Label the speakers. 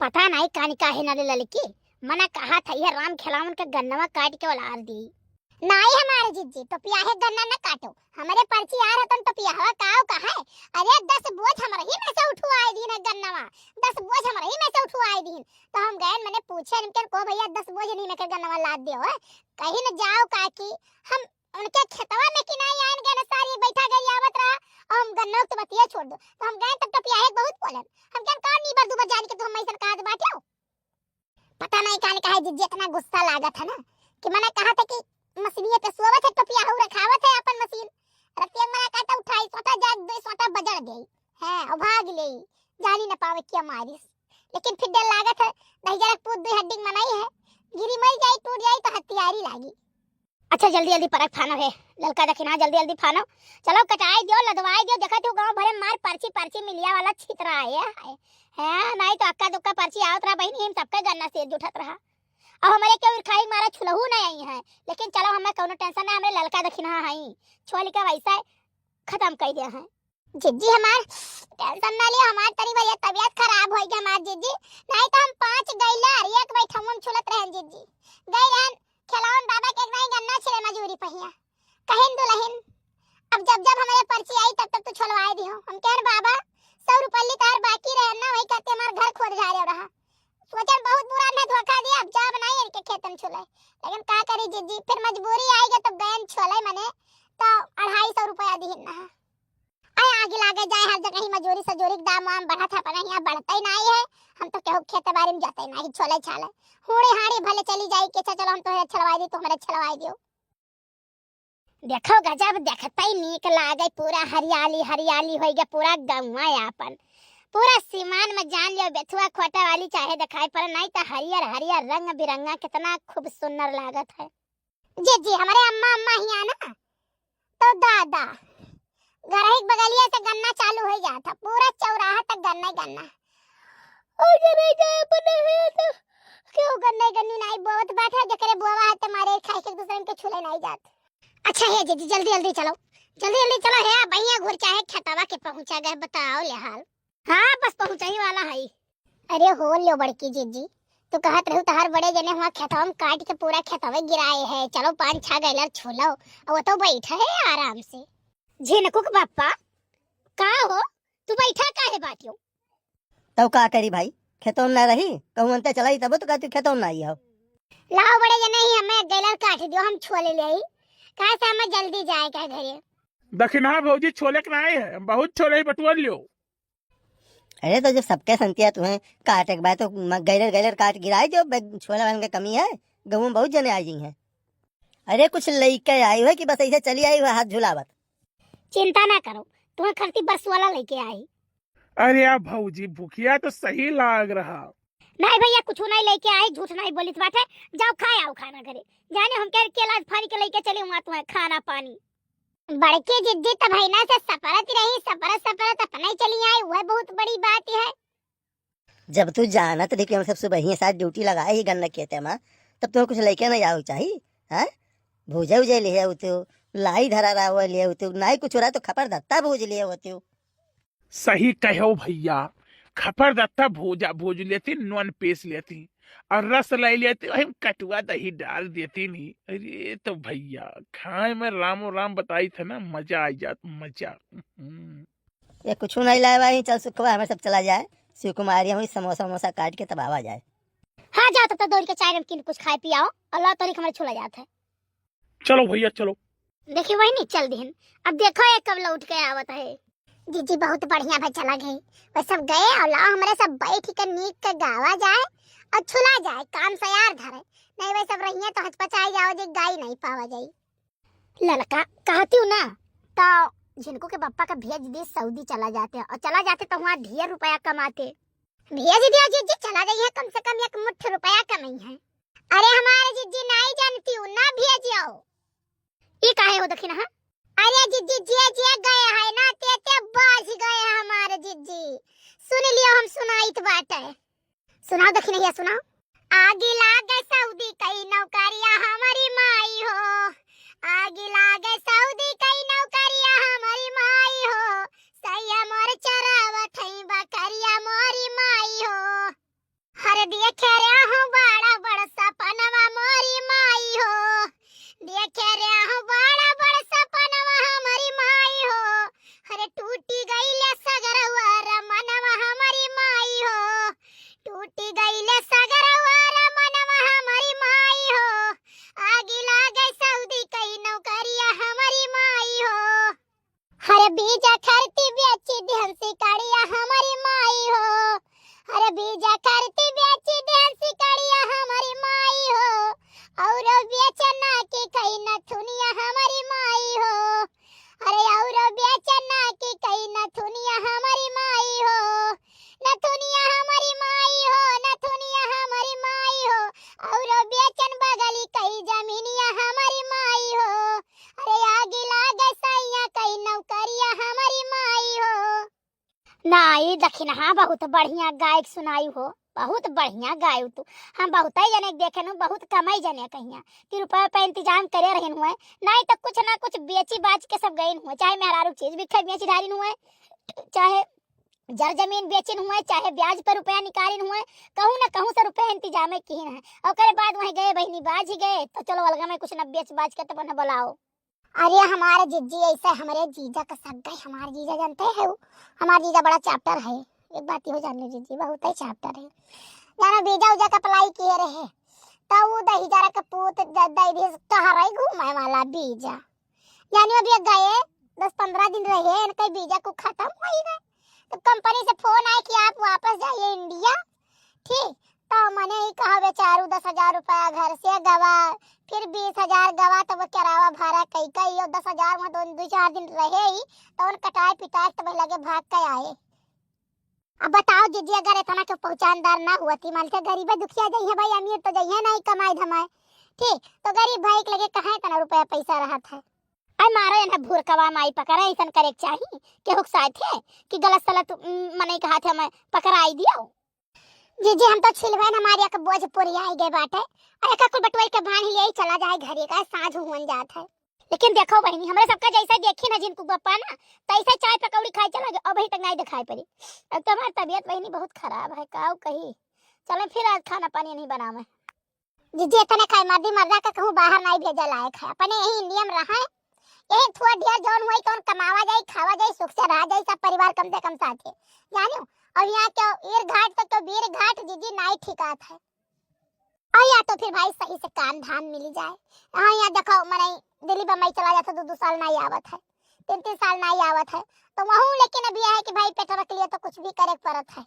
Speaker 1: पता नहीं कानी काहे ना ललकी मना कहा था ये राम खिलावन का गन्नवा काट के उलार दी। नहीं हमारे जिज्जी तो पियाहे गन्ना न काटो, हमारे पर्ची आ रहा तो पियाहवा काओ कहा है। अरे 10 बोझ हमारे ही में से उठवाए दिन है गन्नवा, 10 बोझ हमारे ही में से उठवाए दिन। तो हम गए मैंने पूछे इनके को भैया 10 बोझ नहीं में कर गन्नवा लाद दियो है, कहीं न जाओ काकी हम उनके खेतवा में कि नहीं आन गए सारी बैठा गई आवत रहा और हम गन्ना तो बतिया छोड़ दो। तो हम गए तब तो पियाहे बहुत बोलन हम क्या कौन नहीं बरदू बजान के तो हम ऐसा कहा बाटियो। पता नहीं काहे जिज्जी इतना गुस्सा लागा था ना कि मैंने कहा था कि मशीनिए पे सोवत है तो पियाहू रखावत है अपन मशीन रतिया मना काटा उठाई सोटा जा दे सोटा बजड़ गई है और भाग गई जानी न पावे क्या मारिस। लेकिन फिर डर लागत है नहीं जरा पूत दो हड्डी मनाई है गिरी मर जाए टूट जाए तो हथियारी लागी। अच्छा जल्दी जल्दी परख फानो है ललका दखिना जल्दी जल्दी फानो चलो कटाई दियो लदवाई दियो देखा तू गांव भरे मार पर्ची मिलिया वाला छितरा है नहीं तो अक्का दुक्का पर्ची आवत रहा बहनी हम सबका गन्ना से जुटत रहा और हमारे क्यों खाई मारा छुलहू नहीं आई है। लेकिन चलो हमें कोनो टेंशन ना हमें ललका दखिना हई छोली का वैसा खत्म कर दिया है। जिज्जी हमार टेंशन ना लियो हमार तनी भैया तबीयत खराब होई गई हमार जिज्जी नहीं तो हम 5 गइला एक बैठा हम छुलत रहन जिज्जी गई रहन खिलावन बाबा के नहीं गन्ना छिले मजूरी पहिया कहिन दुल्हन। अब जब हमारे पर्ची आई तब तक तो छुलवाए दियो हम कहन बाबा 100 रुपये तार बाकी रहे ना वही कहते हमार घर खोद जा रहा सोचन बहुत बुरा ना धोखा दिया अब जा बनाई इनके खेतन छुले लेकिन का करी जिज्जी फिर मजबूरी आएगी तो बैन छुले मने तो 250 रुपया दीन ना आए आगे लागे जाए हर जगह ही मजूरी सजूरी दाम वाम बढ़ा था पर यहाँ बढ़ता ही नहीं है। हम तो केहू खेत बाड़ी में जाते नहीं छोले छाले हुड़ी हाड़ी भले चली जाई के चलो हम तो छलवाई दी तो हमारे छलवाई दियो। देखो गजब देखता ही नीक लागे पूरा हरियाली हरियाली हो गया पूरा गौवा यापन पूरा सीमान में जान लियो बेथुआ खोटा वाली चाहे दिखाई पर नहीं तो हरियर हरियर रंग बिरंगा कितना खूब सुंदर लागत है। जी जी हमारे अम्मा ही आना तो दादा घर ही बगलिया से गन्ना चालू हो गया था पूरा चौराहा तक गन्ना ही गन्ना और जब जाए बने है तो क्यों गन्ना गन्नी नहीं बहुत बैठा जकरे बुआवा है तुम्हारे खाए के दूसरे के छुले नहीं जात। अच्छा है जी जल्दी जल्दी चलो है भैया घुर चाहे खतवा के पहुंचा गए बताओ ले हाल। हाँ बस पहुंचा ही वाला है। अरे हो लियो बड़की जीजी तो कहत रहू तहार बड़े जने हुआ खेतवा में काट के पूरा खेतवा गिराए है चलो 5-6 गैलर छोलो और वो तो बैठा है आराम से। झिनकुक बाप्पा का हो तू बैठा काहे बाटियो
Speaker 2: तब का करी भाई खेतों में ना रही कहूं अंते चलाई तब तो कहती खेतों में ना आई हो
Speaker 1: लाओ बड़े जने ही हमें गैलर काट दियो हम छोले ले कहा से हमें जल्दी जाए का घरे
Speaker 3: दखिना भौजी छोले के नाई है बहुत छोले ही बटुआ लियो।
Speaker 2: अरे तो जब सबके संतिया तुम्हें काटे के बाद तो गैलर काट गिराई जो छोला वाले की कमी है गहूं में बहुत जने आई हैं। अरे कुछ लेके आई हो कि बस ऐसे चली आई हो हाथ झुलावत।
Speaker 1: चिंता ना करो तुम्हें खर्ची बस वाला लेके आई।
Speaker 3: अरे यार भौजी भूखिया तो सही लाग रहा
Speaker 1: नहीं भैया कुछ नहीं लेके आई झूठ नहीं बोलित बात है जाओ खाए आओ खाना घरे जाने हम कह केला फाड़ी के लेके चले वहां तुम्हें खाना पानी। बड़के जिद्दी तो भाई ना से सपरत रही सपरत अपने ही चली आई वह बहुत बड़ी बात है।
Speaker 2: जब तू जानत रही कि हम सब सुबह ही साथ ड्यूटी लगाए ही गन्ना खेते में तब तो कुछ लेके नहीं आओ चाहिए हैं भूजे उजे ले होते लाई धरा रहा हुआ ले होते नहीं कुछ हो रहा तो खपर धत्ता भूज लिए होते।
Speaker 3: सही कहो भैया खपर दत्ता भूज लेती नॉन पेश लेती और रस ले लेती वही कटुआ दही डाल देती नहीं। अरे तो भैया खाए में रामो राम बताई था ना मजा आ जात मजा।
Speaker 2: ये कुछ नहीं लाए भाई चल सुखवा हमें सब चला जाए शिव कुमारी हम समोसा वमोसा काट के तब आवा जाए।
Speaker 1: हाँ जाओ तब तक दौड़ के चाय नमकीन कुछ खाए पियाओ अल्लाह तरीक हमारे छोला जाता है।
Speaker 3: चलो भैया चलो
Speaker 1: देखिए वही नहीं चल दिन अब देखो ये कब लौट के आवत है। जीजी बहुत बढ़िया भाई चला गई बस सब गए और लाओ हमारे सब बैठ के नीक के गावा जाए और छुला जाए काम से यार धरे नहीं वही सब रही तो हचपचाई जाओ जी गाय नहीं पावा जाई। लड़का कहती हूँ ना तो जिनको के पप्पा का भेज दे सऊदी चला जाते और चला जाते तो वहाँ ढेर रुपया कमाते भेज दिया जीजी चला गई है कम से कम 1 मुट्ठी रुपया कमाई है। अरे हमारे जीजी नहीं जानती हूँ ना भेजियो ये काहे हो दखिना है। अरे जीजी जे गए है ना ते बाज गए हमारे जीजी सुन लियो हम सुनाइत बात है सुनाओ दखिना ये सुनाओ। आगे लागे सऊदी कई नौकरिया हमारी माई हो आगे लागे सऊदी कई नौकरिया हमारी माई हो सैया मोर चरावत है बकरिया मोरी माई हो। भाई दखिनहा बहुत बढ़िया गायक सुनाई हो, बहुत बढ़िया गायु तू। हम बहुत ही जने देखे नु, बहुत कमाई जने कहिया कि रुपया पे इंतजाम करे रहन हुए, नहीं तो कुछ ना कुछ बेची बाच के सब गईन हुए, चाहे मेहरारू चीज भी खरीद बेची धारिन हुए, चाहे जर जमीन बेचिन हुए, चाहे ब्याज पर रुपया निकालिन हुए, कहूं ना कहूं से रुपया इंतजाम किहिन है। और करे बाद वहीं गए बहनी बाज ही गए, तो चलो अलगा में कुछ न बेच बाज के तो बना बुलाओ। अरे हमारे जीजी ऐसे, हमारे जीजा का सब गए, हमारे जीजा जानते हैं वो, हमारा जीजा बड़ा चैप्टर है, एक बात हो जान लो जीजी बहुत ही चैप्टर है। जाना बीजा उजा का अप्लाई किए रहे, तो वो दही जरा का पूत दही कहा रही घूमे वाला बीजा, यानी अभी गए 10-15 दिन रहे, इनका बीजा को खत्म हो ही गए। तो कंपनी से फोन आया कि आप वापस जाइए इंडिया, ठीक। तो मैंने ही कहा बेचारू 10,000 रुपया घर से गवा, फिर 20,000 गवा, तो वो किराया भाड़ा कई कई, और 10,000 में 2-4 दिन रहे ही, तो उन कटाए पिटाए तो वही लगे भाग के आए। अब बताओ जीजी, अगर इतना के पहचानदार ना हुआ थी, मान के गरीब दुखिया जाइए है भाई, अमीर तो जाइए नहीं कमाए धमाए, ठीक। तो गरीब भाई के लगे कहाँ इतना रुपया पैसा रहा था। आई मारो ना भूरकवा माई पकड़ा, ऐसा करे चाहिए कि हुक्साए थे कि गलत सलत मने कहा थे मैं पकड़ाई दिया। जीजी हम तो छिलवे हमारे का बोझ पूरी आई गए बाटे, अरे का कुल बटवाई के भान ही यही चला जाए घरे का साँझ हुन जात है। लेकिन देखो बहनी, हमरे सबका जैसा देखी ना जिनको गप्पा ना, तैसे चाय पकौड़ी खाई चला गए, अब ही तक नहीं दिखाई पड़ी। अब तो हमारी तबीयत बहनी बहुत खराब है, काऊ कही चले फिर आज खाना पानी नहीं बनावे। जीजी इतने खाई मर्दी मर्दा का कहूँ बाहर नहीं भेजा लायक है, अपने यही इंडिया में रहा है, यही थोड़ा ढेर जौन हुई तो कमावा जाए खावा जाए सुख से रह जाए, सब परिवार कम से कम साथे जानो। और यहाँ क्या ईर घाट तक तो वीर घाट जीजी नहीं ठिकात है, और या तो फिर भाई सही से काम धाम मिल जाए। हाँ यहाँ देखो मने दिल्ली बम्बई चला जाता 2-2 साल नहीं आवत है, 3-3 साल नहीं आवत है, तो वहाँ लेकिन अभी है कि भाई पेट रख लिए तो कुछ भी करे पड़त है।